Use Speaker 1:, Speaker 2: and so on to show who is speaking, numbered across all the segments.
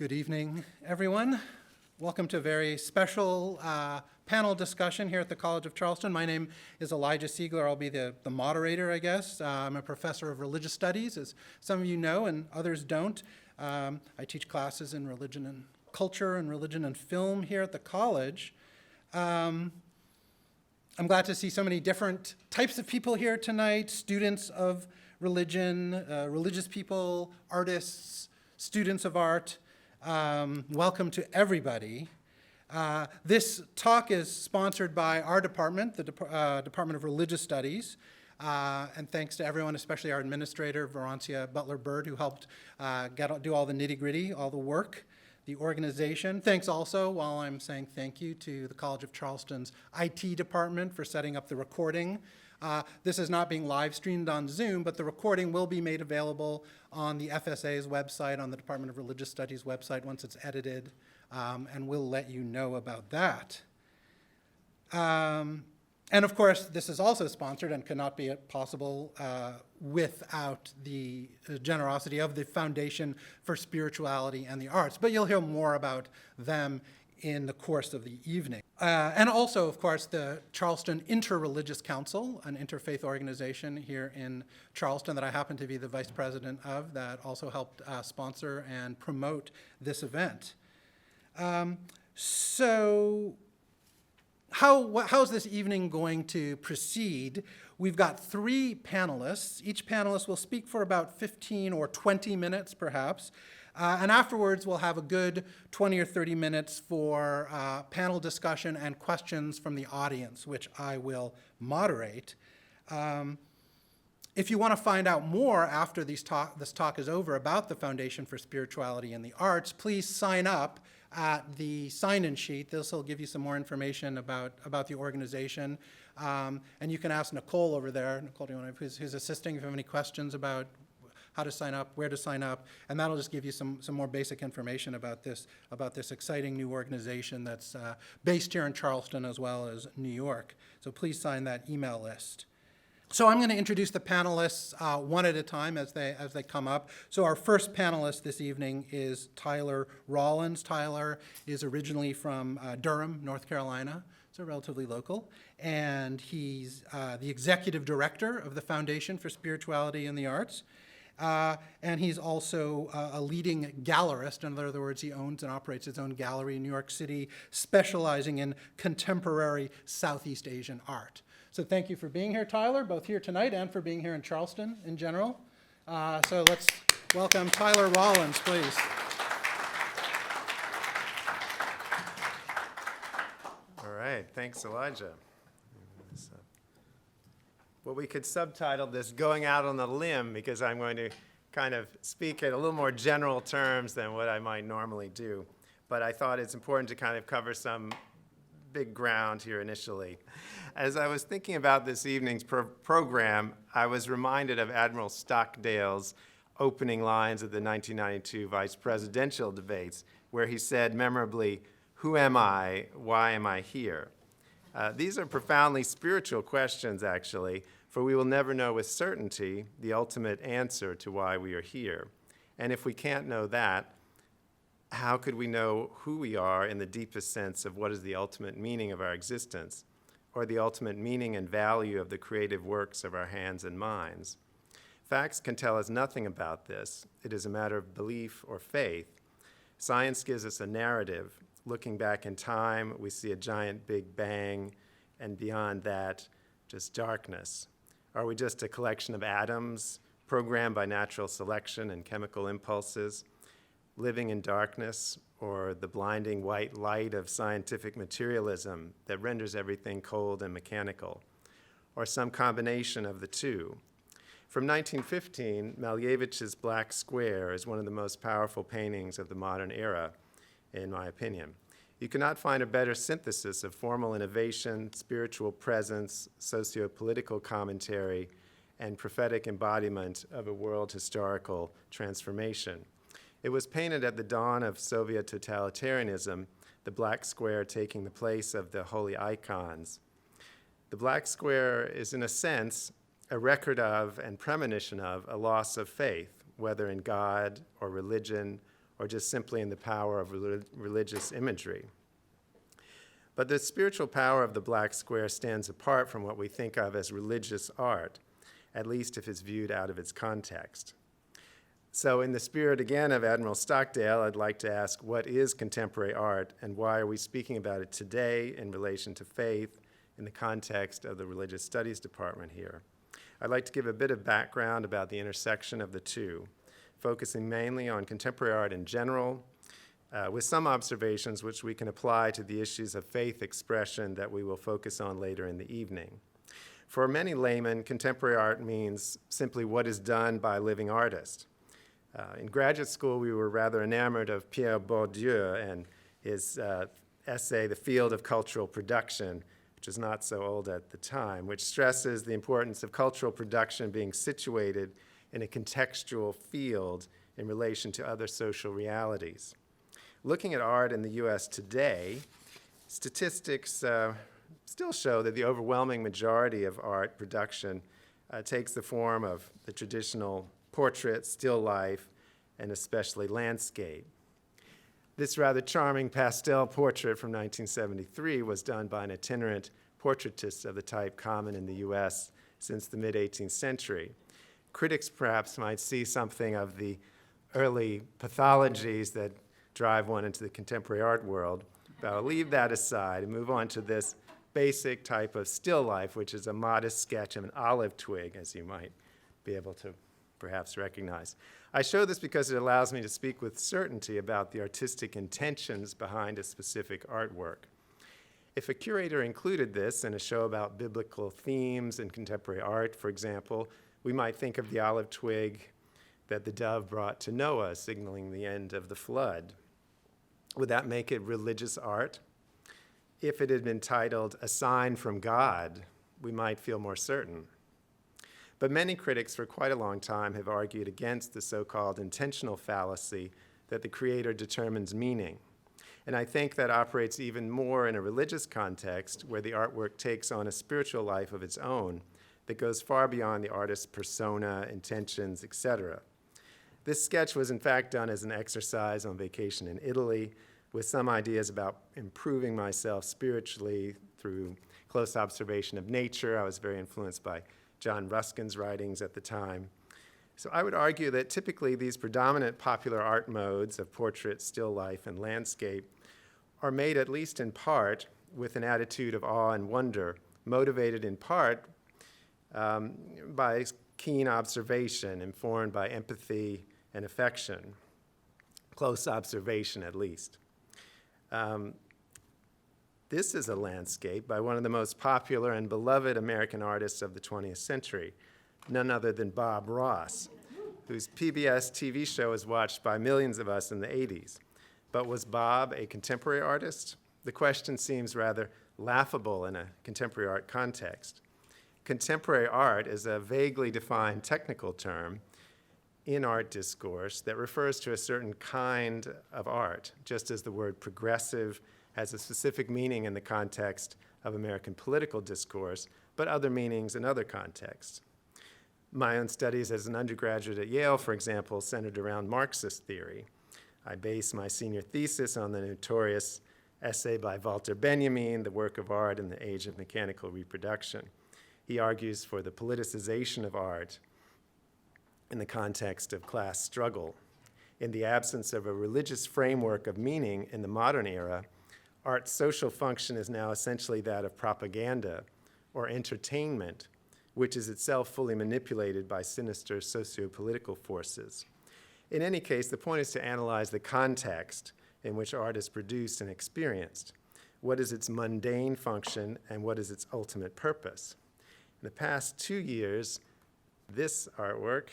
Speaker 1: Good evening, everyone. Welcome to a very special panel discussion here at the College of Charleston. My name is Elijah Siegler. I'll be the moderator, I guess. I'm a professor of religious studies, as some of you know and others don't. I teach classes in religion and culture and religion and film here at the college. I'm glad to see so many different types of people here tonight, students of religion, religious people, artists, students of art. Welcome to everybody. This talk is sponsored by our department, the Department of Religious Studies, and thanks to everyone, especially our administrator, Verancia Butler-Bird, who helped do all the nitty-gritty, all the work, the organization. Thanks also, while I'm saying thank you, to the College of Charleston's IT department for setting up the recording. This is not being live streamed on Zoom, but the recording will be made available on the FSA's website, on the Department of Religious Studies website once it's edited, and we'll let you know about that. And of course, this is also sponsored and cannot be possible without the generosity of the Foundation for Spirituality and the Arts, but you'll hear more about them in the course of the evening. And also, of course, the Charleston Interreligious Council, an interfaith organization here in Charleston that I happen to be the vice president of, that also helped sponsor and promote this event. So how's this evening going to proceed? We've got 3 panelists. Each panelist will speak for about 15 or 20 minutes, perhaps. And afterwards, we'll have a good 20 or 30 minutes for panel discussion and questions from the audience, which I will moderate. If you want to find out more after this talk is over about the Foundation for Spirituality and the Arts, please sign up at the sign-in sheet. This will give you some more information about the organization. And you can ask Nicole over there, Nicole, who's assisting, if you have any questions about how to sign up, where to sign up, and that'll just give you some more basic information about this exciting new organization that's based here in Charleston as well as New York. So please sign that email list. So I'm going to introduce the panelists one at a time as they come up. So our first panelist this evening is Tyler Rollins. Tyler is originally from Durham, North Carolina, so relatively local, and he's the executive director of the Foundation for Spirituality and the Arts. And he's also a leading gallerist. In other words, he owns and operates his own gallery in New York City, specializing in contemporary Southeast Asian art. So thank you for being here, Tyler, both here tonight and for being here in Charleston in general. So let's welcome Tyler Rollins, please.
Speaker 2: All right, thanks, Elijah. Well, we could subtitle this Going Out on a Limb, because I'm going to kind of speak in a little more general terms than what I might normally do. But I thought it's important to kind of cover some big ground here initially. As I was thinking about this evening's program, I was reminded of Admiral Stockdale's opening lines of the 1992 vice presidential debates, where he said memorably, "Who am I? Why am I here?" These are profoundly spiritual questions, actually, for we will never know with certainty the ultimate answer to why we are here. And if we can't know that, how could we know who we are in the deepest sense of what is the ultimate meaning of our existence, or the ultimate meaning and value of the creative works of our hands and minds? Facts can tell us nothing about this. It is a matter of belief or faith. Science gives us a narrative. Looking back in time, we see a giant Big Bang, and beyond that, just darkness. Are we just a collection of atoms programmed by natural selection and chemical impulses, living in darkness, or the blinding white light of scientific materialism that renders everything cold and mechanical, or some combination of the two? From 1915, Malevich's Black Square is one of the most powerful paintings of the modern era, in my opinion. You cannot find a better synthesis of formal innovation, spiritual presence, socio-political commentary, and prophetic embodiment of a world historical transformation. It was painted at the dawn of Soviet totalitarianism, the Black Square taking the place of the holy icons. The Black Square is, in a sense, a record of and premonition of a loss of faith, whether in God or religion or just simply in the power of religious imagery. But the spiritual power of the black square stands apart from what we think of as religious art, at least if it's viewed out of its context. So in the spirit, again, of Admiral Stockdale, I'd like to ask, what is contemporary art, and why are we speaking about it today in relation to faith in the context of the Religious Studies Department here? I'd like to give a bit of background about the intersection of the two, focusing mainly on contemporary art in general, with some observations which we can apply to the issues of faith expression that we will focus on later in the evening. For many laymen, contemporary art means simply what is done by a living artist. In graduate school, we were rather enamored of Pierre Bourdieu and his essay, The Field of Cultural Production, which was not so old at the time, which stresses the importance of cultural production being situated in a contextual field in relation to other social realities. Looking at art in the US today, statistics still show that the overwhelming majority of art production takes the form of the traditional portrait, still life, and especially landscape. This rather charming pastel portrait from 1973 was done by an itinerant portraitist of the type common in the US since the mid-18th century. Critics perhaps might see something of the early pathologies that drive one into the contemporary art world, but I'll leave that aside and move on to this basic type of still life, which is a modest sketch of an olive twig, as you might be able to perhaps recognize. I show this because it allows me to speak with certainty about the artistic intentions behind a specific artwork. If a curator included this in a show about biblical themes in contemporary art, for example, we might think of the olive twig that the dove brought to Noah, signaling the end of the flood. Would that make it religious art? If it had been titled A Sign from God, we might feel more certain. But many critics for quite a long time have argued against the so-called intentional fallacy that the creator determines meaning. And I think that operates even more in a religious context where the artwork takes on a spiritual life of its own that goes far beyond the artist's persona, intentions, etc. This sketch was in fact done as an exercise on vacation in Italy with some ideas about improving myself spiritually through close observation of nature. I was very influenced by John Ruskin's writings at the time. So I would argue that typically these predominant popular art modes of portrait, still life, and landscape are made at least in part with an attitude of awe and wonder, motivated in part by keen observation, informed by empathy and affection, close observation at least. This is a landscape by one of the most popular and beloved American artists of the 20th century, none other than Bob Ross, whose PBS TV show was watched by millions of us in the 80s. But was Bob a contemporary artist? The question seems rather laughable in a contemporary art context. Contemporary art is a vaguely defined technical term in art discourse that refers to a certain kind of art, just as the word progressive has a specific meaning in the context of American political discourse, but other meanings in other contexts. My own studies as an undergraduate at Yale, for example, centered around Marxist theory. I based my senior thesis on the notorious essay by Walter Benjamin, The Work of Art in the Age of Mechanical Reproduction. He argues for the politicization of art in the context of class struggle. In the absence of a religious framework of meaning in the modern era, art's social function is now essentially that of propaganda or entertainment, which is itself fully manipulated by sinister socio-political forces. In any case, the point is to analyze the context in which art is produced and experienced. What is its mundane function and what is its ultimate purpose? In the past 2 years, this artwork,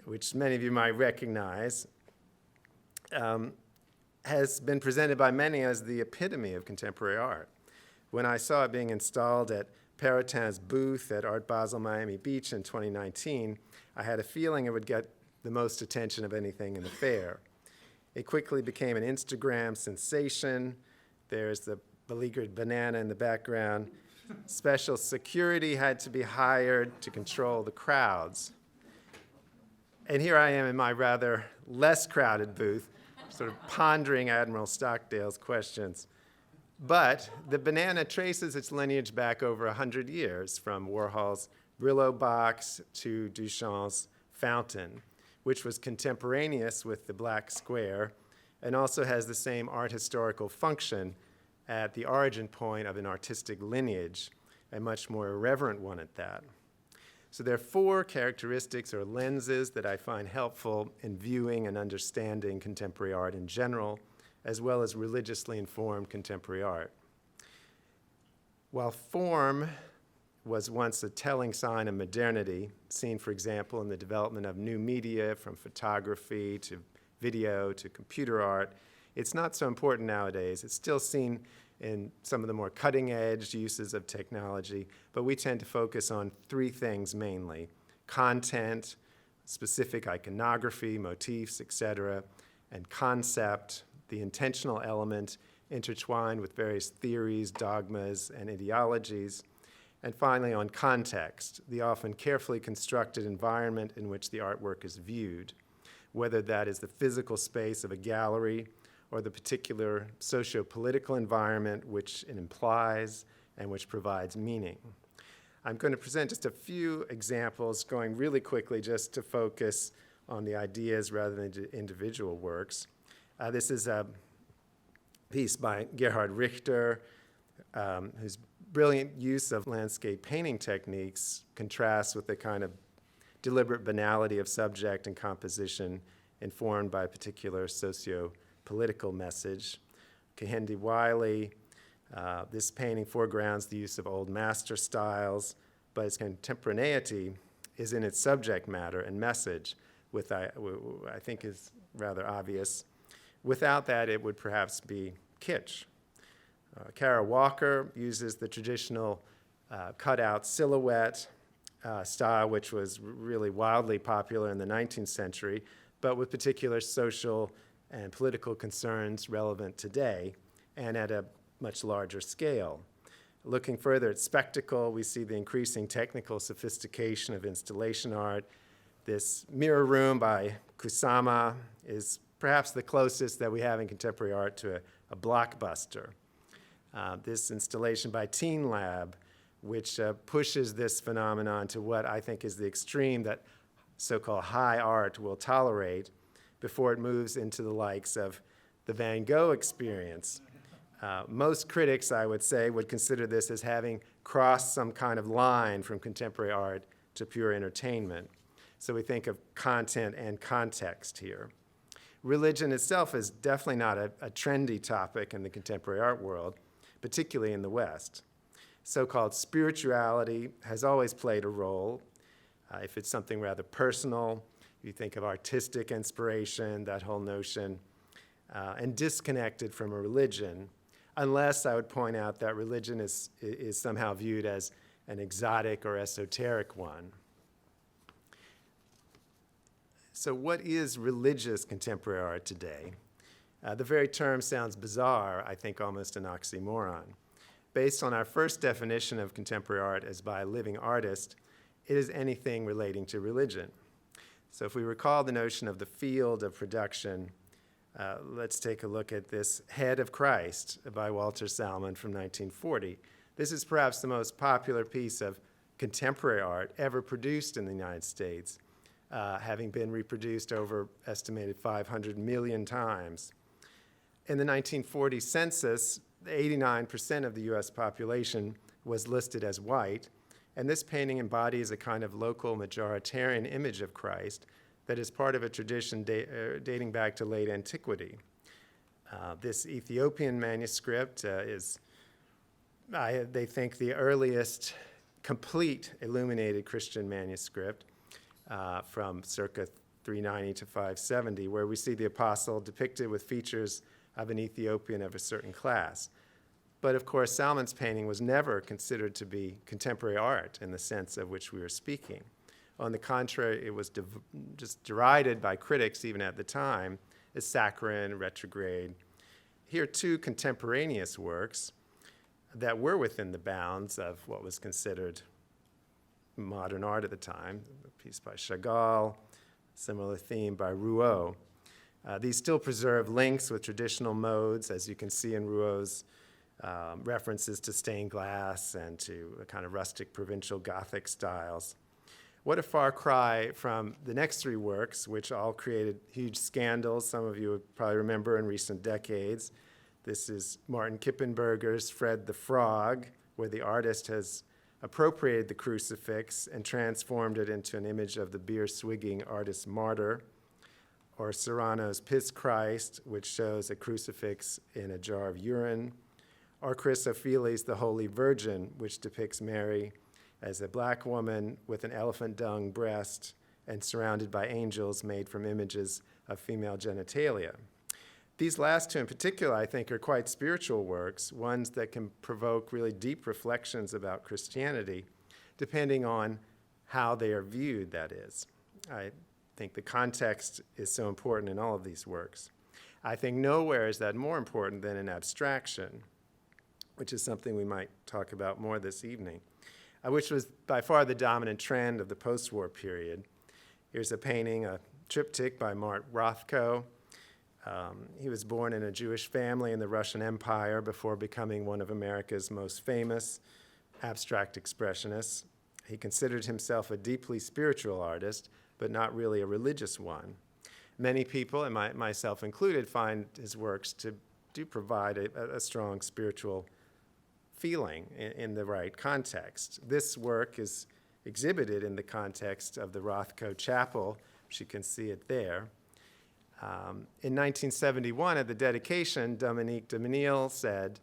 Speaker 2: which many of you might recognize, has been presented by many as the epitome of contemporary art. When I saw it being installed at Perrotin's booth at Art Basel Miami Beach in 2019, I had a feeling it would get the most attention of anything in the fair. It quickly became an Instagram sensation. There's the beleaguered banana in the background. Special security had to be hired to control the crowds. And here I am in my rather less crowded booth, sort of pondering Admiral Stockdale's questions. But the banana traces its lineage back over 100 years, from Warhol's Brillo box to Duchamp's fountain, which was contemporaneous with the black square and also has the same art historical function at the origin point of an artistic lineage, a much more irreverent one at that. So there are 4 characteristics or lenses that I find helpful in viewing and understanding contemporary art in general, as well as religiously informed contemporary art. While form was once a telling sign of modernity, seen, for example, in the development of new media from photography to video to computer art, it's not so important nowadays. It's still seen in some of the more cutting-edge uses of technology, but we tend to focus on 3 things mainly: content, specific iconography, motifs, etc., and concept, the intentional element intertwined with various theories, dogmas, and ideologies, and finally on context, the often carefully constructed environment in which the artwork is viewed, whether that is the physical space of a gallery or the particular socio-political environment which it implies and which provides meaning. I'm going to present just a few examples, going really quickly just to focus on the ideas rather than individual works. This is a piece by Gerhard Richter, whose brilliant use of landscape painting techniques contrasts with the kind of deliberate banality of subject and composition informed by a particular socio-political message. Kehinde Wiley, this painting foregrounds the use of old master styles, but its contemporaneity is in its subject matter and message, which I think is rather obvious. Without that, it would perhaps be kitsch. Kara Walker uses the traditional cutout silhouette style, which was really wildly popular in the 19th century, but with particular social and political concerns relevant today and at a much larger scale. Looking further at spectacle, we see the increasing technical sophistication of installation art. This Mirror Room by Kusama is perhaps the closest that we have in contemporary art to a blockbuster. This installation by Teen Lab, which pushes this phenomenon to what I think is the extreme that so-called high art will tolerate before it moves into the likes of the Van Gogh experience. Most critics, I would say, would consider this as having crossed some kind of line from contemporary art to pure entertainment. So we think of content and context here. Religion itself is definitely not a trendy topic in the contemporary art world, particularly in the West. So-called spirituality has always played a role. If it's something rather personal, you think of artistic inspiration, that whole notion, and disconnected from a religion, unless I would point out that religion is somehow viewed as an exotic or esoteric one. So what is religious contemporary art today? The very term sounds bizarre, I think almost an oxymoron. Based on our first definition of contemporary art as by a living artist, it is anything relating to religion. So if we recall the notion of the field of production, let's take a look at this Head of Christ by Walter Salmon from 1940. This is perhaps the most popular piece of contemporary art ever produced in the United States, having been reproduced over estimated 500 million times. In the 1940 census, 89% of the US population was listed as white, and this painting embodies a kind of local majoritarian image of Christ that is part of a tradition dating back to late antiquity. This Ethiopian manuscript is, they think, the earliest complete illuminated Christian manuscript from circa 390 to 570, where we see the apostle depicted with features of an Ethiopian of a certain class. But of course, Salmon's painting was never considered to be contemporary art in the sense of which we are speaking. On the contrary, it was just derided by critics even at the time as saccharine, retrograde. Here are 2 contemporaneous works that were within the bounds of what was considered modern art at the time, a piece by Chagall, similar theme by Rouault. These still preserve links with traditional modes, as you can see in Rouault's references to stained glass and to a kind of rustic provincial Gothic styles. What a far cry from the next three works, which all created huge scandals. Some of you would probably remember in recent decades. This is Martin Kippenberger's Fred the Frog, where the artist has appropriated the crucifix and transformed it into an image of the beer-swigging artist martyr, or Serrano's Piss Christ, which shows a crucifix in a jar of urine, or Chris O'Feely's The Holy Virgin, which depicts Mary as a black woman with an elephant dung breast and surrounded by angels made from images of female genitalia. These last two in particular, I think, are quite spiritual works, ones that can provoke really deep reflections about Christianity, depending on how they are viewed, that is. I think the context is so important in all of these works. I think nowhere is that more important than in abstraction, which is something we might talk about more this evening, which was by far the dominant trend of the post-war period. Here's a painting, a triptych by Mark Rothko. He was born in a Jewish family in the Russian Empire before becoming one of America's most famous abstract expressionists. He considered himself a deeply spiritual artist, but not really a religious one. Many people, and myself included, find his works to do provide a strong spiritual feeling in the right context. This work is exhibited in the context of the Rothko Chapel, which you can see it there. In 1971, at the dedication, Dominique de Menil said,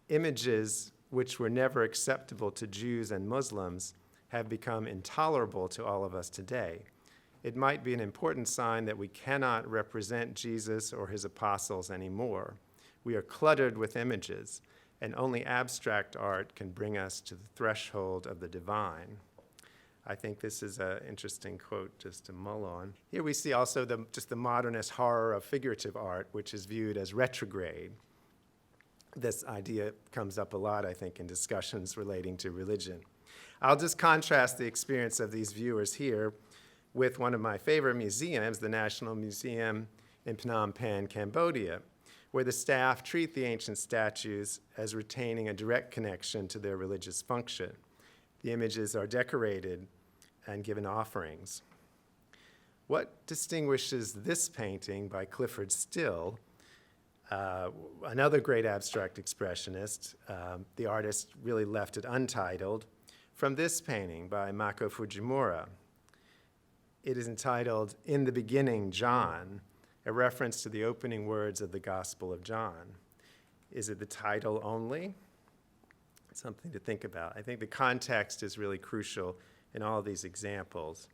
Speaker 2: "Images which were never acceptable to Jews and Muslims have become intolerable to all of us today. It might be an important sign that we cannot represent Jesus or his apostles anymore. We are cluttered with images, and only abstract art can bring us to the threshold of the divine." I think this is an interesting quote just to mull on. Here we see also just the modernist horror of figurative art, which is viewed as retrograde. This idea comes up a lot, I think, in discussions relating to religion. I'll just contrast the experience of these viewers here with one of my favorite museums, the National Museum in Phnom Penh, Cambodia, where the staff treat the ancient statues as retaining a direct connection to their religious function. The images are decorated and given offerings. What distinguishes this painting by Clifford Still, another great abstract expressionist, the artist really left it untitled, from this painting by Mako Fujimura? It is entitled, "In the Beginning, John," a reference to the opening words of the Gospel of John. Is it the title only? Something to think about. I think the context is really crucial in all of these examples.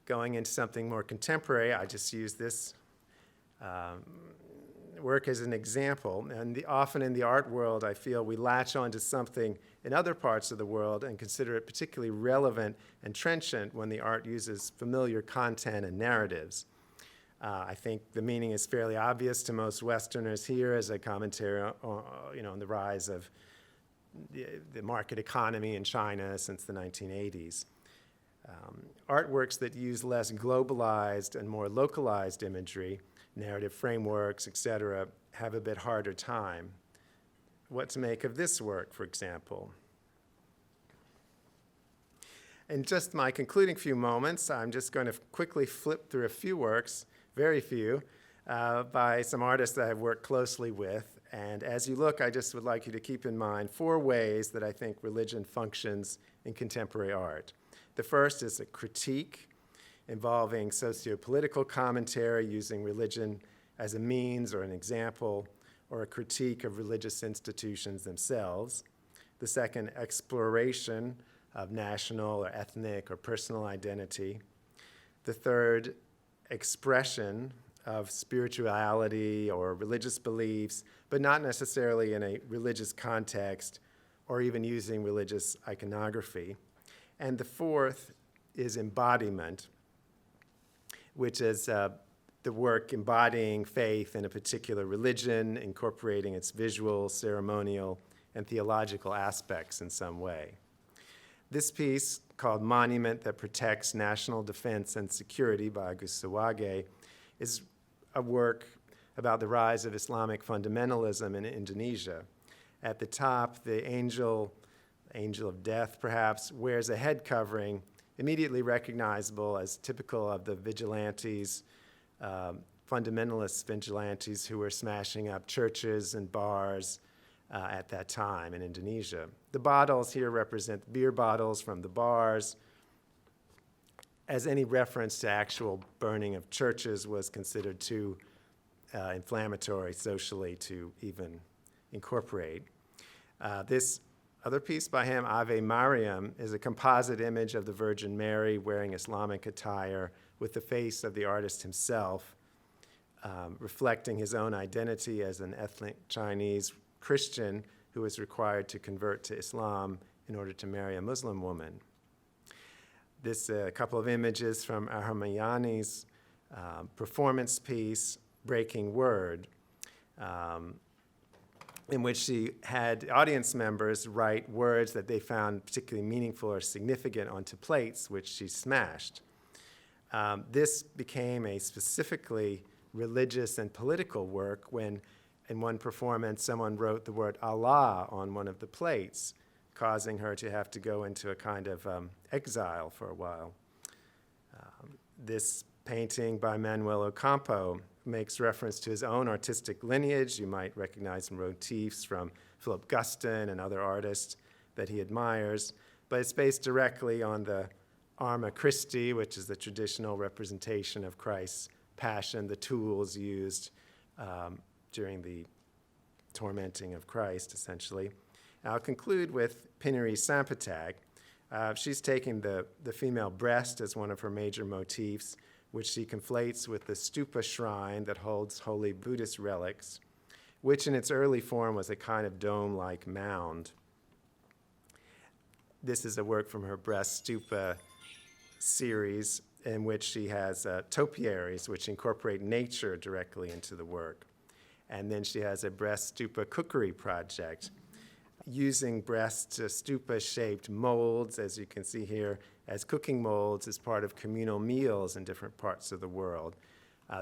Speaker 2: Going into something more contemporary, I just use this work as an example. And often in the art world, I feel we latch onto something in other parts of the world and consider it particularly relevant and trenchant when the art uses familiar content and narratives. I think the meaning is fairly obvious to most Westerners here as a commentary on the rise of the market economy in China since the 1980s. Artworks that use less globalized and more localized imagery, narrative frameworks, etc., have a bit harder time. What to make of this work, for example? In just my concluding few moments, I'm just going to quickly flip through a few works, very few, by some artists that I've worked closely with. And as you look, I just would like you to keep in mind 4 ways that I think religion functions in contemporary art. The first is a critique involving socio-political commentary using religion as a means or an example, or a critique of religious institutions themselves. The second, exploration of national or ethnic or personal identity. The third, expression of spirituality or religious beliefs, but not necessarily in a religious context or even using religious iconography. And the fourth is embodiment, which is the work embodying faith in a particular religion, incorporating its visual, ceremonial, and theological aspects in some way. This piece, called Monument That Protects National Defense and Security by Auguste Sawage, is a work about the rise of Islamic fundamentalism in Indonesia. At the top, the angel of death perhaps, wears a head covering immediately recognizable as typical of the vigilantes, fundamentalist vigilantes who were smashing up churches and bars at that time in Indonesia. The bottles here represent beer bottles from the bars, as any reference to actual burning of churches was considered too inflammatory socially to even incorporate. This other piece by him, Ave Mariam, is a composite image of the Virgin Mary wearing Islamic attire with the face of the artist himself, reflecting his own identity as an ethnic Chinese Christian who was required to convert to Islam in order to marry a Muslim woman. This couple of images from Ahmadi's performance piece, Breaking Word, in which she had audience members write words that they found particularly meaningful or significant onto plates, which she smashed. This became a specifically religious and political work when, in one performance, someone wrote the word Allah on one of the plates, causing her to have to go into a kind of exile for a while. This painting by Manuel Ocampo makes reference to his own artistic lineage. You might recognize motifs from Philip Guston and other artists that he admires, but it's based directly on the Arma Christi, which is the traditional representation of Christ's passion, the tools used during the tormenting of Christ, essentially. I'll conclude with Pinari Sampatag. She's taking the female breast as one of her major motifs, which she conflates with the stupa shrine that holds holy Buddhist relics, which in its early form was a kind of dome-like mound. This is a work from her breast stupa series in which she has topiaries, which incorporate nature directly into the work. And then she has a breast stupa cookery project, using breast stupa-shaped molds, as you can see here, as cooking molds as part of communal meals in different parts of the world.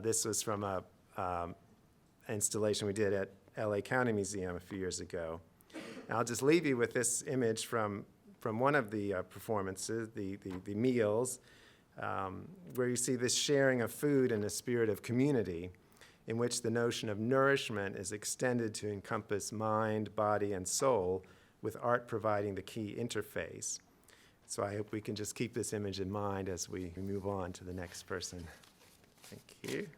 Speaker 2: This was from an installation we did at LA County Museum a few years ago. And I'll just leave you with this image from one of the performances, the meals, where you see this sharing of food in a spirit of community, in which the notion of nourishment is extended to encompass mind, body, and soul, with art providing the key interface. So I hope we can just keep this image in mind as we move on to the next person. Thank you.